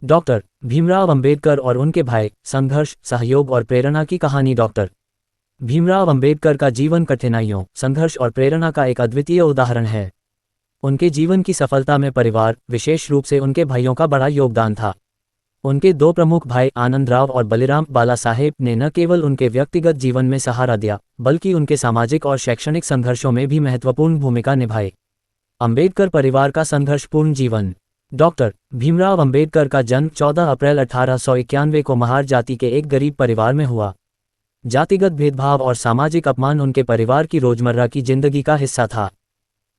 Doctor Bhimrao Ambedkar और उनके भाई, संघर्ष, सहयोग और प्रेरणा की कहानी। डॉक्टर भीमराव अंबेडकर का जीवन कठिनाइयों, संघर्ष और प्रेरणा का एक अद्वितीय उदाहरण है। उनके जीवन की सफलता में परिवार, विशेष रूप से उनके भाइयों का बड़ा योगदान था। उनके दो प्रमुख भाई आनंदराव और बलिराम बाला साहेब ने न केवल उनके व्यक्तिगत जीवन में सहारा दिया, बल्कि उनके सामाजिक और शैक्षणिक संघर्षों में भी महत्वपूर्ण भूमिका निभाई। अंबेडकर परिवार का संघर्षपूर्ण जीवन। डॉक्टर भीमराव अंबेडकर का जन्म 14 अप्रैल 1891 को महार जाति के एक गरीब परिवार में हुआ। जातिगत भेदभाव और सामाजिक अपमान उनके परिवार की रोजमर्रा की जिंदगी का हिस्सा था।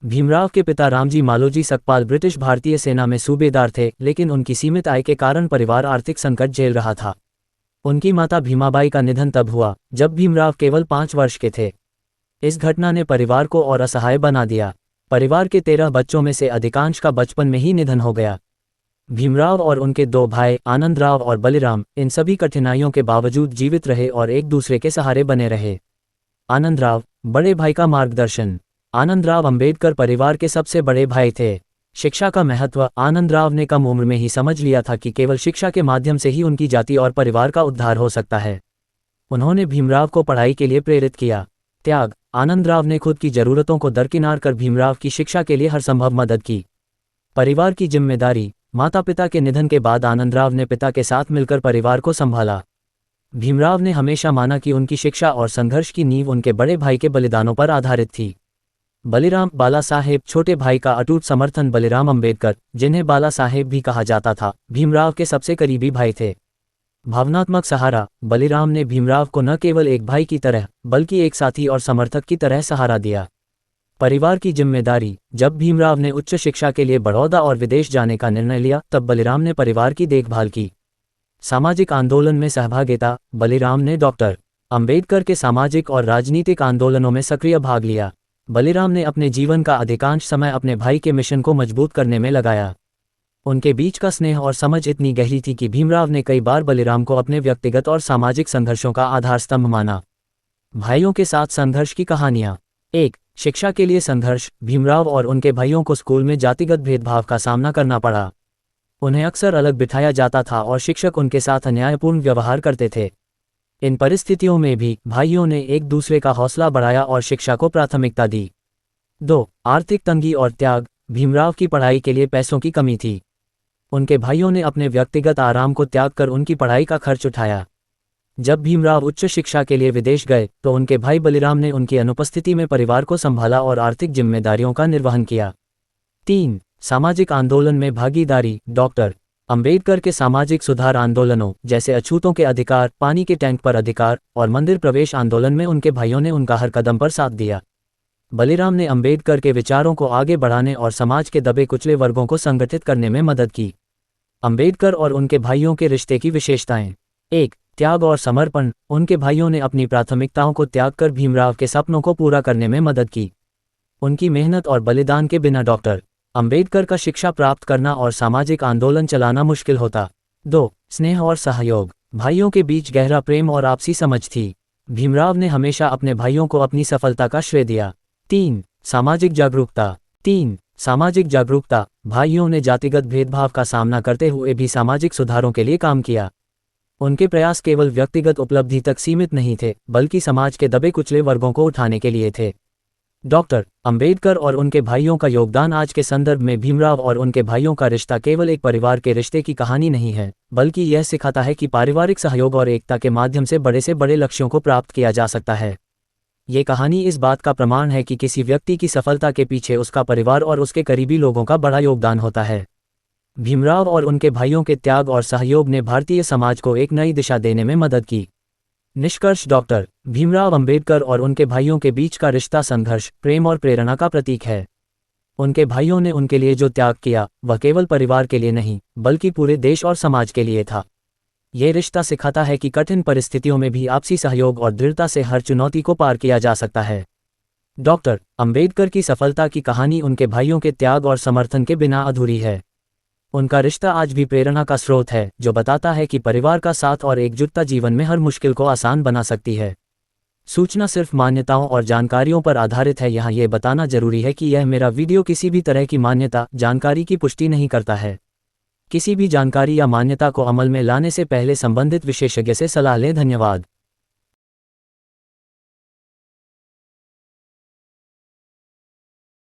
भीमराव के पिता रामजी मालोजी सकपाल ब्रिटिश भारतीय सेना में सूबेदार थे, लेकिन उनकी सीमित आय के कारण परिवार आर्थिक संकट झेल रहा था। उनकी माता भीमाबाई का निधन तब हुआ जब भीमराव केवल 5 वर्ष के थे। इस घटना ने परिवार को और असहाय बना दिया। परिवार के 13 बच्चों में से अधिकांश का बचपन में ही निधन हो गया। भीमराव और उनके 2 भाई आनंदराव और बलिराम इन सभी कठिनाइयों के बावजूद जीवित रहे और एक दूसरे के सहारे बने रहे। आनंदराव, बड़े भाई का मार्गदर्शन। आनंदराव अंबेडकर परिवार के सबसे बड़े भाई थे। शिक्षा का महत्व आनंदराव ने कम उम्र में ही समझ लिया था कि केवल शिक्षा के माध्यम से ही उनकी जाति और परिवार का उद्धार हो सकता है। उन्होंने भीमराव को पढ़ाई के लिए प्रेरित किया। त्याग आनंदराव ने खुद की जरूरतों को दरकिनार कर भीमराव की शिक्षा के लिए हर संभव मदद की। परिवार की जिम्मेदारी। माता पिता के निधन के बाद आनंदराव ने पिता के साथ मिलकर परिवार को संभाला। भीमराव ने हमेशा माना कि उनकी शिक्षा और संघर्ष की नींव उनके बड़े भाई के बलिदानों पर आधारित थी। बलिराम बाला साहेब, छोटे भाई का अटूट समर्थन। बलिराम अंबेडकर, जिन्हें बाला साहेब भी कहा जाता था, भीमराव के सबसे करीबी भाई थे। भावनात्मक सहारा। बलिराम ने भीमराव को न केवल एक भाई की तरह बल्कि एक साथी और समर्थक की तरह सहारा दिया। परिवार की जिम्मेदारी। जब भीमराव ने उच्च शिक्षा के लिए बड़ौदा और विदेश जाने का निर्णय लिया, तब बलिराम ने परिवार की देखभाल की। सामाजिक आंदोलन में सहभागिता। बलिराम ने डॉक्टर अंबेडकर के सामाजिक और राजनीतिक आंदोलनों में सक्रिय भाग लिया। बलिराम ने अपने जीवन का अधिकांश समय अपने भाई के मिशन को मजबूत करने में लगाया। उनके बीच का स्नेह और समझ इतनी गहरी थी कि भीमराव ने कई बार बलिराम को अपने व्यक्तिगत और सामाजिक संघर्षों का आधारस्तंभ माना। भाइयों के साथ संघर्ष की कहानियां। 1. शिक्षा के लिए संघर्ष। भीमराव और उनके भाइयों को स्कूल में जातिगत भेदभाव का सामना करना पड़ा। उन्हें अक्सर अलग बिठाया जाता था और शिक्षक उनके साथ अन्यायपूर्ण व्यवहार करते थे। इन परिस्थितियों में भी भाइयों ने एक दूसरे का हौसला बढ़ाया और शिक्षा को प्राथमिकता दी। 2. आर्थिक तंगी और त्याग। भीमराव की पढ़ाई के लिए पैसों की कमी थी। उनके भाइयों ने अपने व्यक्तिगत आराम को त्याग कर उनकी पढ़ाई का खर्च उठाया। जब भीमराव उच्च शिक्षा के लिए विदेश गए, तो उनके भाई बलिराम ने उनकी अनुपस्थिति में परिवार को संभाला और आर्थिक जिम्मेदारियों का निर्वहन किया। 3. सामाजिक आंदोलन में भागीदारी। डॉक्टर अंबेडकर के सामाजिक सुधार आंदोलनों जैसे अछूतों के अधिकार, पानी के टैंक पर अधिकार और मंदिर प्रवेश आंदोलन में उनके भाइयों ने उनका हर कदम पर साथ दिया। बलिराम ने अंबेडकर के विचारों को आगे बढ़ाने और समाज के दबे कुचले वर्गों को संगठित करने में मदद की। अंबेडकर और उनके भाइयों के रिश्ते की विशेषताएं। 1. त्याग और समर्पण। उनके भाइयों ने अपनी प्राथमिकताओं को त्याग कर भीमराव के सपनों को पूरा करने में मदद की। उनकी मेहनत और बलिदान के बिना डॉक्टर अंबेडकर का शिक्षा प्राप्त करना और सामाजिक आंदोलन चलाना मुश्किल होता। 2. स्नेह और सहयोग। भाइयों के बीच गहरा प्रेम और आपसी समझ थी। भीमराव ने हमेशा अपने भाइयों को अपनी सफलता का श्रेय दिया। 3. सामाजिक जागरूकता। 3. सामाजिक जागरूकता। भाइयों ने जातिगत भेदभाव का सामना करते हुए भी सामाजिक सुधारों के लिए काम किया। उनके प्रयास केवल व्यक्तिगत उपलब्धि तक सीमित नहीं थे, बल्कि समाज के दबे कुचले वर्गों को उठाने के लिए थे। डॉक्टर अंबेडकर और उनके भाइयों का योगदान आज के संदर्भ में भीमराव और उनके भाइयों का रिश्ता केवल एक परिवार के रिश्ते की कहानी नहीं है, बल्कि यह सिखाता है कि पारिवारिक सहयोग और एकता के माध्यम से बड़े लक्ष्यों को प्राप्त किया जा सकता है। ये कहानी इस बात का प्रमाण है कि किसी व्यक्ति की सफलता के पीछे उसका परिवार और उसके करीबी लोगों का बड़ा योगदान होता है। भीमराव और उनके भाइयों के त्याग और सहयोग ने भारतीय समाज को एक नई दिशा देने में मदद की। निष्कर्ष। डॉक्टर भीमराव अंबेडकर और उनके भाइयों के बीच का रिश्ता संघर्ष, प्रेम और प्रेरणा का प्रतीक है। उनके भाइयों ने उनके लिए जो त्याग किया, वह केवल परिवार के लिए नहीं, बल्कि पूरे देश और समाज के लिए था। ये रिश्ता सिखाता है कि कठिन परिस्थितियों में भी आपसी सहयोग और दृढ़ता से हर चुनौती को पार किया जा सकता है। डॉक्टर अंबेडकर की सफलता की कहानी उनके भाइयों के त्याग और समर्थन के बिना अधूरी है। उनका रिश्ता आज भी प्रेरणा का स्रोत है, जो बताता है कि परिवार का साथ और एकजुटता जीवन में हर मुश्किल को आसान बना सकती है। सूचना सिर्फ मान्यताओं और जानकारियों पर आधारित है। यहाँ ये बताना जरूरी है कि यह मेरा वीडियो किसी भी तरह की मान्यता, जानकारी की पुष्टि नहीं करता है। किसी भी जानकारी या मान्यता को अमल में लाने से पहले संबंधित विशेषज्ञ से सलाह लें। धन्यवाद।